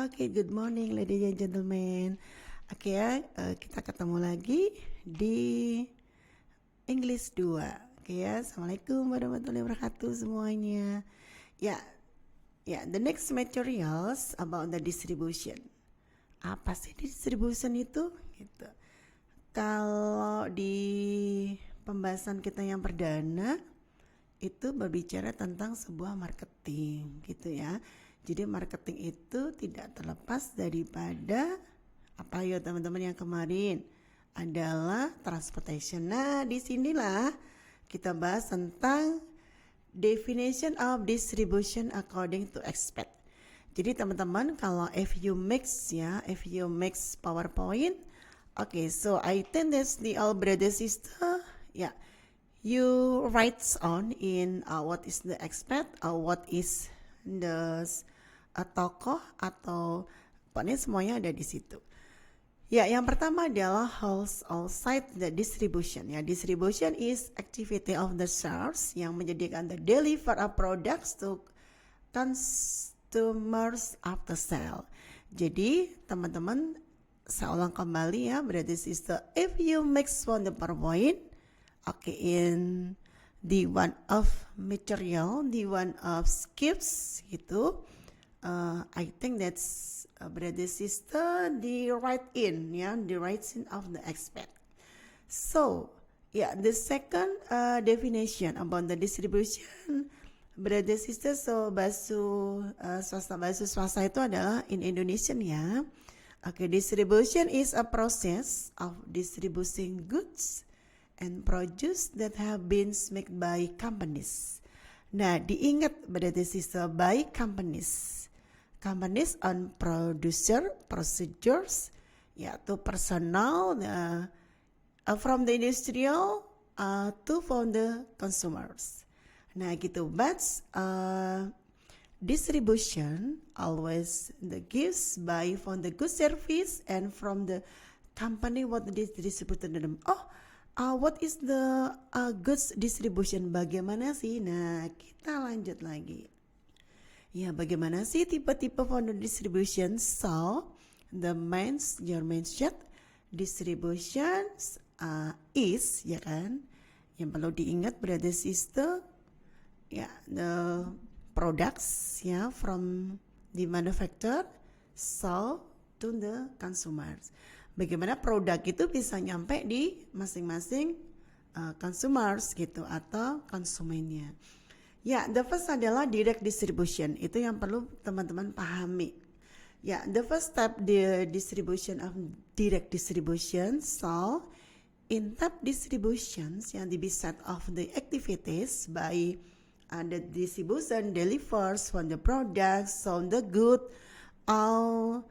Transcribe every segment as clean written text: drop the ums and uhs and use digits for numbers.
Oke, good morning ladies and gentlemen. Oke ya, kita ketemu lagi di English 2. Oke ya, Assalamualaikum warahmatullahi wabarakatuh semuanya. Ya, the next materials about the distribution. Apa sih distribution itu? Gitu. Kalau di pembahasan kita yang perdana itu berbicara tentang sebuah marketing gitu ya. Jadi marketing itu tidak terlepas daripada apa ya teman-teman yang kemarin adalah transportation. Nah, disinilah kita bahas tentang definition of distribution according to expert. Jadi teman-teman kalau if you mix PowerPoint, okay, so I think that's the all brother sister, yeah. You write on in what is the expert or what is the tokoh atau pokoknya semuanya ada di situ. Ya, yang pertama adalah outside the distribution. Ya, distribution is activity of the sales yang menyediakan the deliver a products to customers after sale. Jadi, teman-teman, saya ulang kembali ya, berarti sister, if you mix one the PowerPoint, okay, in the one of material, the one of skills gitu, I think that's brother sister the right in of the expert. So yeah, the second definition about the distribution brother sister, so basuh swasta itu adalah in Indonesian ya. Okay, distribution is a process of distributing goods and produce that have been made by companies. Nah, diingat berarti sister by companies on producer procedures, yaitu personal from the industrial to from the consumers. Nah, gitu. But distribution always the gives by from the good service and from the company what distributed to them. What is the goods distribution? Bagaimana sih? Nah, kita lanjut lagi. Ya, bagaimana sih tipe-tipe founder distribution? So, your mentioned distribution is, ya kan? Yang perlu diingat brother sister, ya, the products ya from the manufacturer sold to the consumers. Bagaimana produk itu bisa nyampe di masing-masing consumers gitu atau konsumennya. Ya, the first adalah direct distribution. Itu yang perlu teman-teman pahami. Ya, the first step the distribution of direct distribution. So, in top distributions yang be set of the activities by the distribution delivers from the products on the good all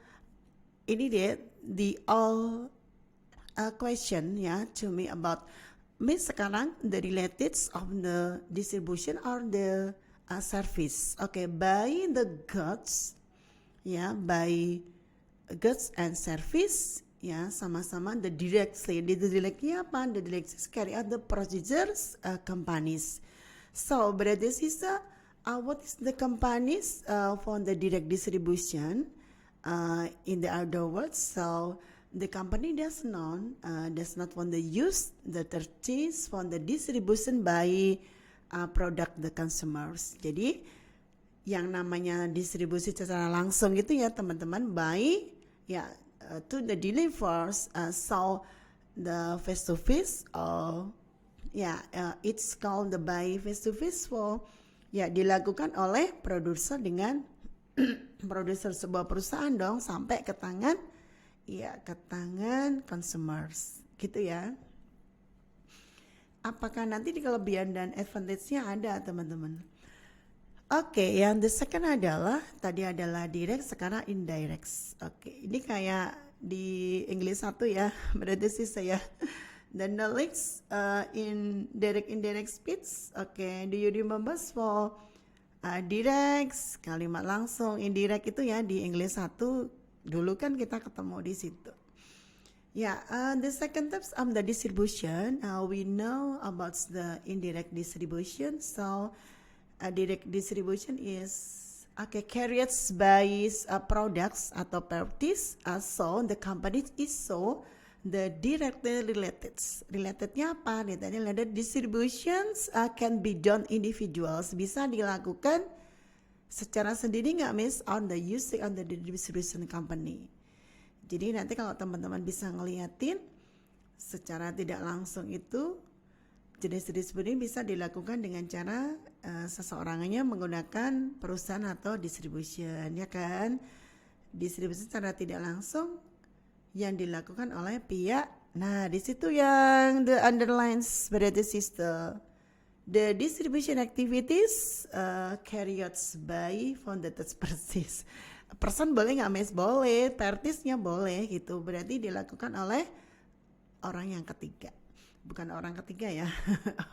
ini dia the all question ya to me about sekarang the related of the distribution or the service. Okay, by the goods ya, by goods and service ya, sama-sama the directly apa? The directly carry out the procedures companies. So brother sister, what is the companies for the direct distribution in the other words? So the company does not want to use the purchase for the distribution by product the consumers. Jadi yang namanya distribusi secara langsung gitu ya teman-teman, by ya to the delivers, so the face to face it's called the buy face to face for ya dilakukan oleh produser dengan produser sebuah perusahaan dong sampai ke tangan consumers gitu ya. Apakah nanti di kelebihan dan advantage-nya ada teman-teman? Oke, yang the second adalah tadi adalah direct, sekarang indirect. Oke, ini kayak di English 1 ya, berarti sih saya. Dan the next in direct indirect speech. Oke, do you remember for direct kalimat langsung, indirect itu ya di English 1 dulu kan kita ketemu di situ. Ya, the second types of the distribution, we know about the indirect distribution. So, direct distribution is carried by products atau parties, so the company is the directly related. Relatednya apa? Related distributions can be done individuals. Bisa dilakukan secara sendiri nggak Miss on the using on the distribution company. Jadi nanti kalau teman-teman bisa ngeliatin secara tidak langsung itu jenis distribusi bisa dilakukan dengan cara seseorangnya menggunakan perusahaan atau distribution, ya kan? Distribusi secara tidak langsung yang dilakukan oleh pihak. Nah, di situ yang the underlines berarti sister. The distribution activities carried by founded persons. Person boleh nggak Miss? Boleh. Partisnya boleh gitu. Berarti dilakukan oleh orang yang ketiga. Bukan orang ketiga ya.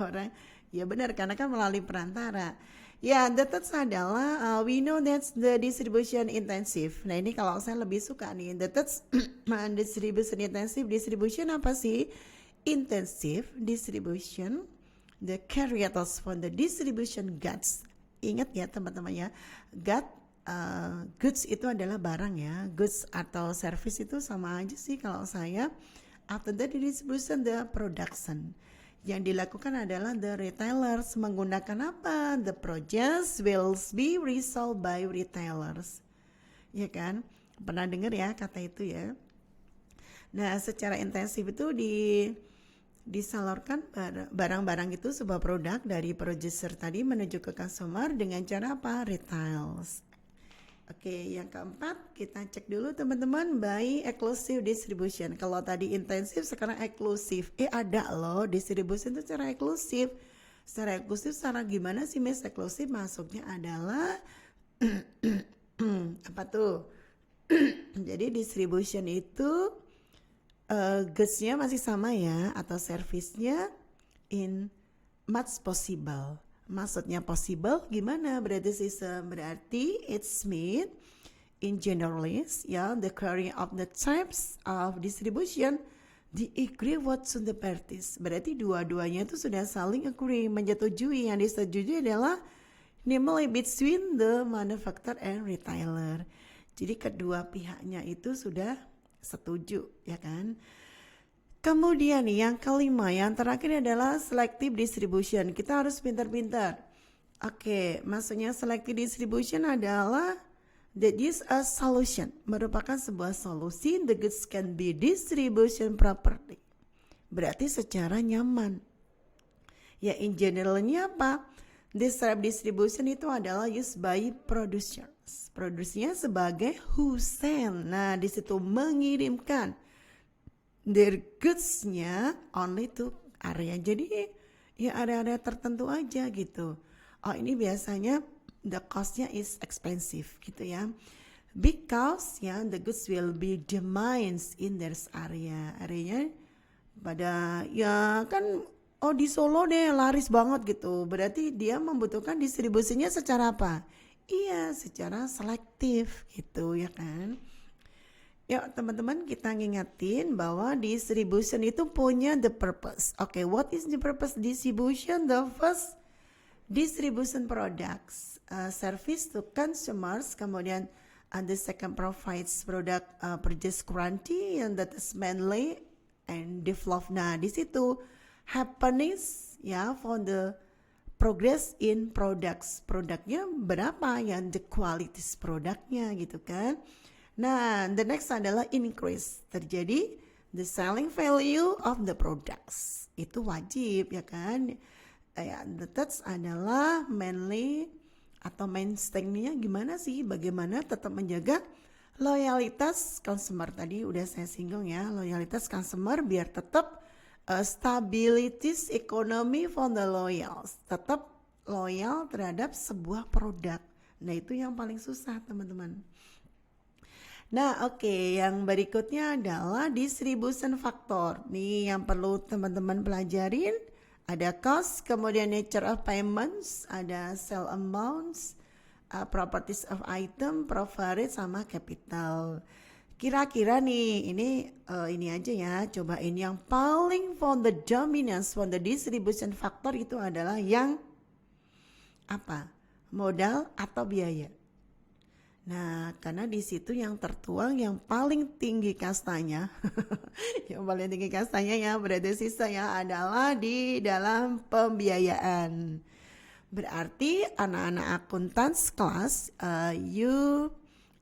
Orang, ya benar karena kan melalui perantara. Ya, the third adalah we know that's the distribution intensive. Nah ini kalau saya lebih suka nih. The third distribution intensive. Distribution apa sih? Intensive distribution. The carriers for the distribution goods. Ingat ya teman-teman ya. Goods itu adalah barang ya. Goods atau service itu sama aja sih kalau saya. After the distribution, the production. Yang dilakukan adalah the retailers menggunakan apa? The projects will be resold by retailers. Ya kan? Pernah dengar ya kata itu ya? Nah, secara intensif itu disalurkan barang-barang itu sebuah produk dari producer tadi menuju ke consumer dengan cara apa? Retails. Oke, yang keempat kita cek dulu teman-teman by exclusive distribution. Kalau tadi intensif, sekarang eksklusif. Ada loh distribution itu secara eksklusif. Secara eksklusif, secara gimana sih Miss eksklusif? Masuknya adalah apa tuh? Jadi distribution itu goods-nya masih sama ya, atau service-nya in much possible. Maksudnya possible gimana? Berarti it's made in generalist ya, the carrying of the types of distribution the agree what's on the parties. Berarti dua-duanya itu sudah saling agree, menyetujui. Yang disetujui adalah namely between the manufacturer and retailer. Jadi kedua pihaknya itu sudah setuju ya kan. Kemudian yang kelima, yang terakhir adalah selective distribution. Kita harus pintar-pintar. Oke, maksudnya selective distribution adalah that is a solution. Merupakan sebuah solusi. The goods can be distribution properly. Berarti secara nyaman. Ya, in generalnya apa? This type distribution itu adalah used by producers. Produsernya sebagai who send. Nah, di situ mengirimkan their goods-nya only to area. Jadi ya area-area tertentu aja gitu. Oh ini biasanya the cost-nya is expensive gitu ya. Because ya the goods will be demined in their area. Areanya pada ya kan di Solo deh laris banget gitu. Berarti dia membutuhkan distribusinya secara apa? Iya secara selektif gitu ya kan. Ya teman-teman kita ngingetin bahwa distribution itu punya the purpose. Oke, what is the purpose distribution? The first distribution products, service to consumers. Kemudian the second provides product purchase guarantee, and that is mainly and develop. Nah di situ happiness ya for the progress in products. Produknya berapa yang the qualities produknya gitu kan. Nah, the next adalah increase. Terjadi the selling value of the products. Itu wajib ya kan. The third adalah mainly atau mainstay-nya gimana sih? Bagaimana tetap menjaga loyalitas consumer. Tadi udah saya singgung ya, loyalitas consumer biar tetap stabilities economy for the loyals. Tetap loyal terhadap sebuah produk. Nah, itu yang paling susah teman-teman. Nah yang berikutnya adalah distribution factor. Nih yang perlu teman-teman pelajarin. Ada cost, kemudian nature of payments, ada sell amounts, properties of item, profit sama capital. Kira-kira nih ini aja ya, cobain yang paling for the dominance for the distribution factor itu adalah yang apa? Modal atau biaya? Nah, karena di situ yang tertuang yang paling tinggi kastanya, yang paling tinggi kastanya ya berarti sisa ya adalah di dalam pembiayaan. Berarti anak-anak akuntansi kelas, you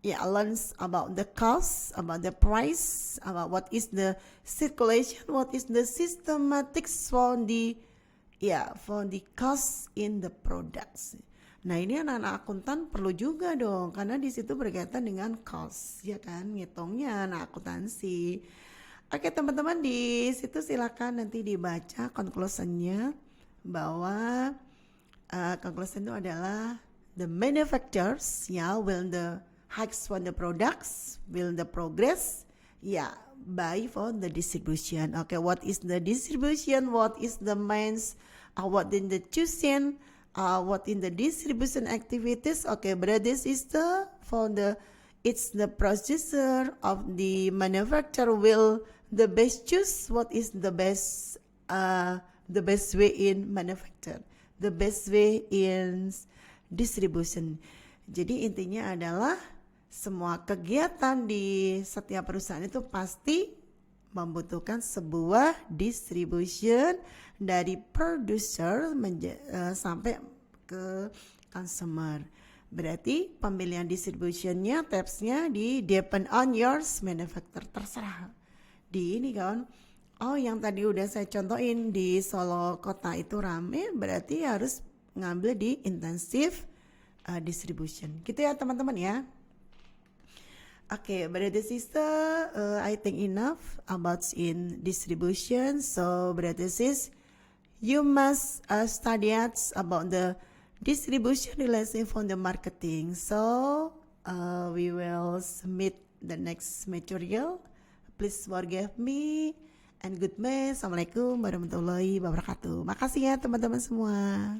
learns about the cost, about the price, about what is the circulation, what is the systematics for the cost in the products. Nah ini anak-anak akuntan perlu juga dong karena di situ berkaitan dengan cost ya kan, ngitungnya anak akuntansi. Oke teman-teman, di situ silakan nanti dibaca conclusionnya bahwa conclusion itu adalah the manufacturers will the hikes for the products, will the progress buy for the distribution. Okay, what is the distribution, what is the means, what in the choosing, what in the distribution activities. Okay, but this is it's the processor of the manufacturer will the best choose what is the best way in manufacture, the best way in distribution. Jadi intinya adalah semua kegiatan di setiap perusahaan itu pasti membutuhkan sebuah distribution dari producer sampai ke consumer. Berarti pemilihan distributionnya, tapsnya depend on yours manufacturer, terserah. Di ini kawan, yang tadi udah saya contohin di Solo kota itu rame, berarti harus ngambil di intensive distribution. Gitu ya teman-teman ya. Okay, brother sister, I think enough about in distribution. So brother sis, you must study about the distribution relation from the marketing. So we will submit the next material. Please forgive me and good day. Assalamualaikum warahmatullahi wabarakatuh. Makasih ya teman-teman semua.